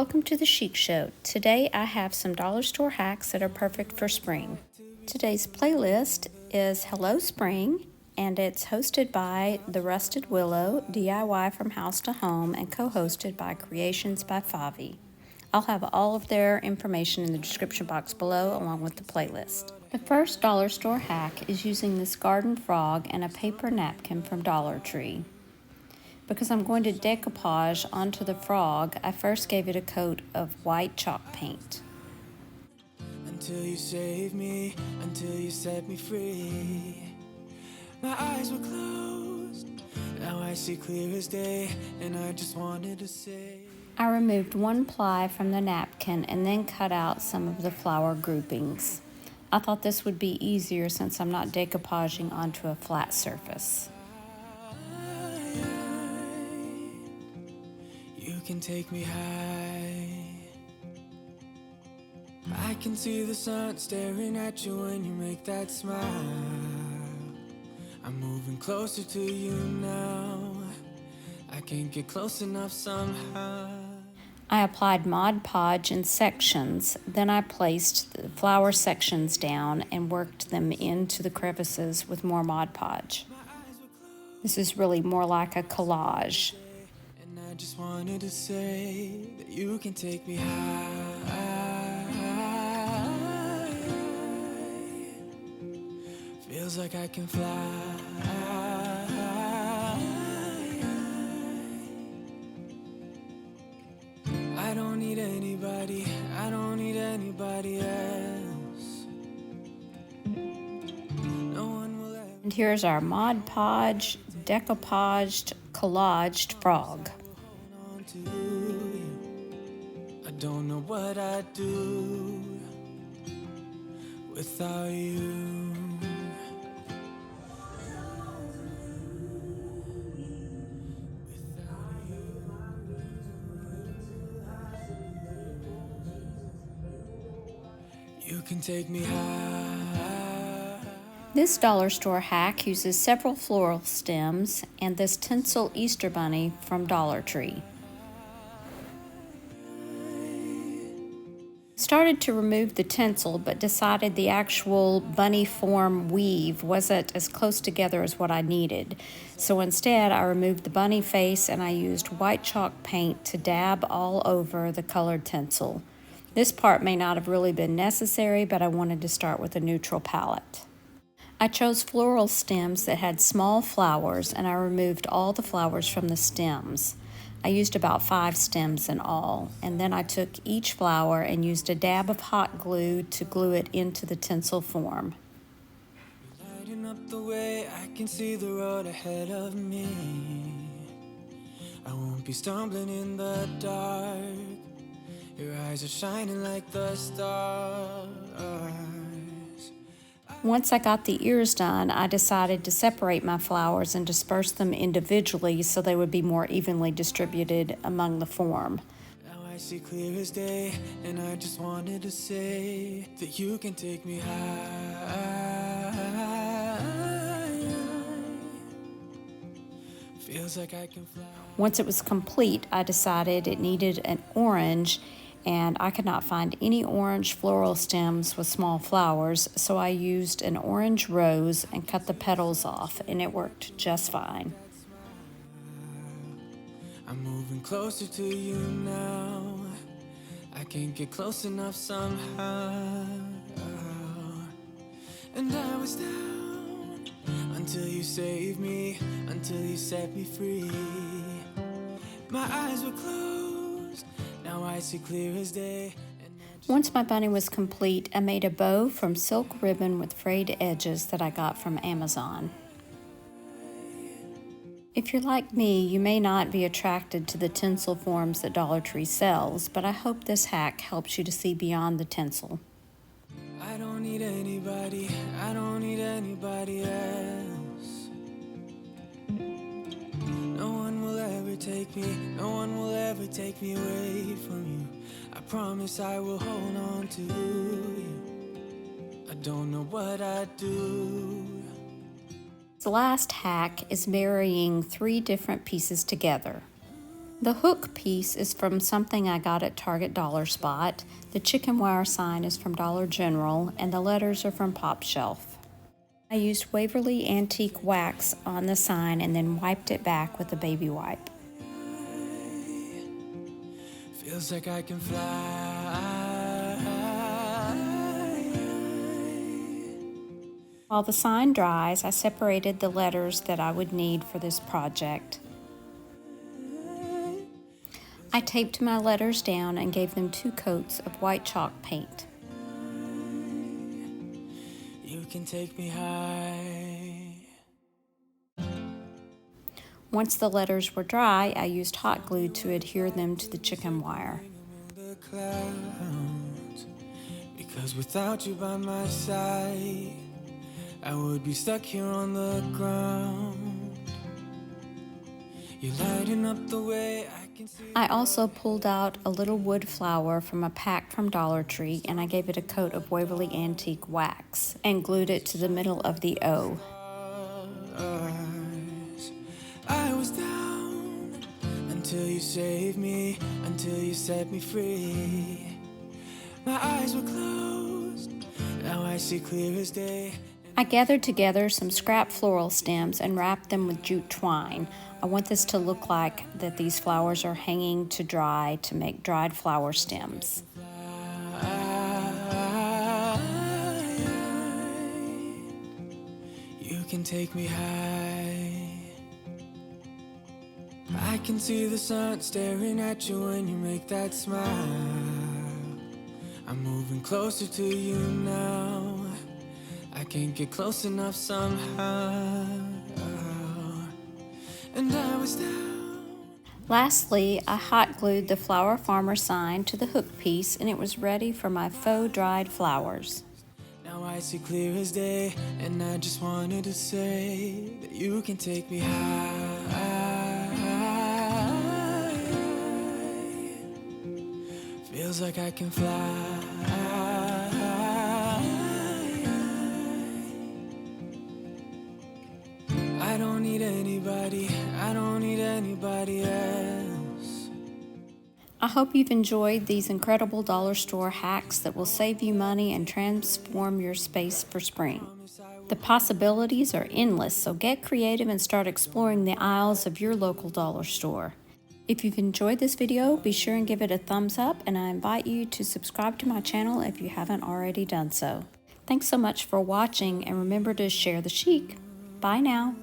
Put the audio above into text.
Welcome to the Chic Show. Today I have some dollar store hacks that are perfect for spring. Today's playlist is Hello Spring, and it's hosted by The Rusted Willow, DIY from House to Home, and co-hosted by Creations by Favi. I'll have all of their information in the description box below along with the playlist. The first dollar store hack is using this garden frog and a paper napkin from Dollar Tree. Because I'm going to decoupage onto the frog, I first gave it a coat of white chalk paint. Until you saved me, until you set me free. My eyes were closed, now I see clear as day, and I just wanted to say. I removed one ply from the napkin and then cut out some of the flower groupings. I thought this would be easier since I'm not decoupaging onto a flat surface. You can take me high. I can see the sun staring at you when you make that smile. I'm moving closer to you now. I can't get close enough somehow. I applied Mod Podge in sections, then I placed the flower sections down and worked them into the crevices with more Mod Podge. This is really more like a collage. I just wanted to say that you can take me high. Feels like I can fly. I don't need anybody, I don't need anybody else. No one will ever. And here's our Mod Podge, decoupaged, collaged frog. I don't know what I'd do without you. You can take me high. This dollar store hack uses several floral stems and this tinsel Easter bunny from Dollar Tree. Started to remove the tinsel, but decided the actual bunny form weave wasn't as close together as what I needed. So instead, I removed the bunny face and I used white chalk paint to dab all over the colored tinsel. This part may not have really been necessary, but I wanted to start with a neutral palette. I chose floral stems that had small flowers, and I removed all the flowers from the stems. I used about 5 stems in all, and then I took each flower and used a dab of hot glue to glue it into the tinsel form. Lighting up the way, I can see the road ahead of me. I won't be stumbling in the dark. Your eyes are shining like the stars. Once I got the ears done, I decided to separate my flowers and disperse them individually so they would be more evenly distributed among the form. Now I see clear as day, and I just wanted to say that you can take me high. Feels like I can fly. Once it was complete, I decided it needed an orange, and I could not find any orange floral stems with small flowers, so I used an orange rose and cut the petals off, and it worked just fine. I'm moving closer to you now. I can't get close enough somehow. And I was down until you saved me, until you set me free. My eyes were closed, now I see clear as day. Once my bunny was complete, I made a bow from silk ribbon with frayed edges that I got from Amazon. If you're like me, you may not be attracted to the tinsel forms that Dollar Tree sells, but I hope this hack helps you to see beyond the tinsel. I don't need anybody, I don't need anybody else. No one will ever take me, no one will ever take me away from you. I promise I will hold on to you. I don't know what I'd do. The last hack is marrying 3 different pieces together. The hook piece is from something I got at Target Dollar Spot. The chicken wire sign is from Dollar General, and the letters are from Pop Shelf. I used Waverly Antique Wax on the sign and then wiped it back with a baby wipe. Feels like I can fly. While the sign dries, I separated the letters that I would need for this project. I taped my letters down and gave them 2 coats of white chalk paint. You can take me high. Once the letters were dry, I used hot glue to adhere them to the chicken wire. The clouds, because without you by my side, I would be stuck here on the ground. You're lighting up the way I can see. I also pulled out a little wood flower from a pack from Dollar Tree, and I gave it a coat of Waverly Antique Wax and glued it to the middle of the O. I was down until you saved me, until you set me free. My eyes were closed, now I see clear as day. I gathered together some scrap floral stems and wrapped them with jute twine. I want this to look like that these flowers are hanging to dry to make dried flower stems. You can take me high. I can see the sun staring at you when you make that smile. I'm moving closer to you now. I can't get close enough somehow. And I was down. Lastly, I hot glued the Flower Farmer sign to the hook piece, and it was ready for my faux dried flowers. Now I see clear as day, and I just wanted to say that you can take me high. Feels like I can fly. I don't need anybody, I don't need anybody else. I hope you've enjoyed these incredible dollar store hacks that will save you money and transform your space for spring. The possibilities are endless, so get creative and start exploring the aisles of your local dollar store. If you've enjoyed this video, be sure and give it a thumbs up, and I invite you to subscribe to my channel if you haven't already done so. Thanks so much for watching, and remember to share the chic. Bye now.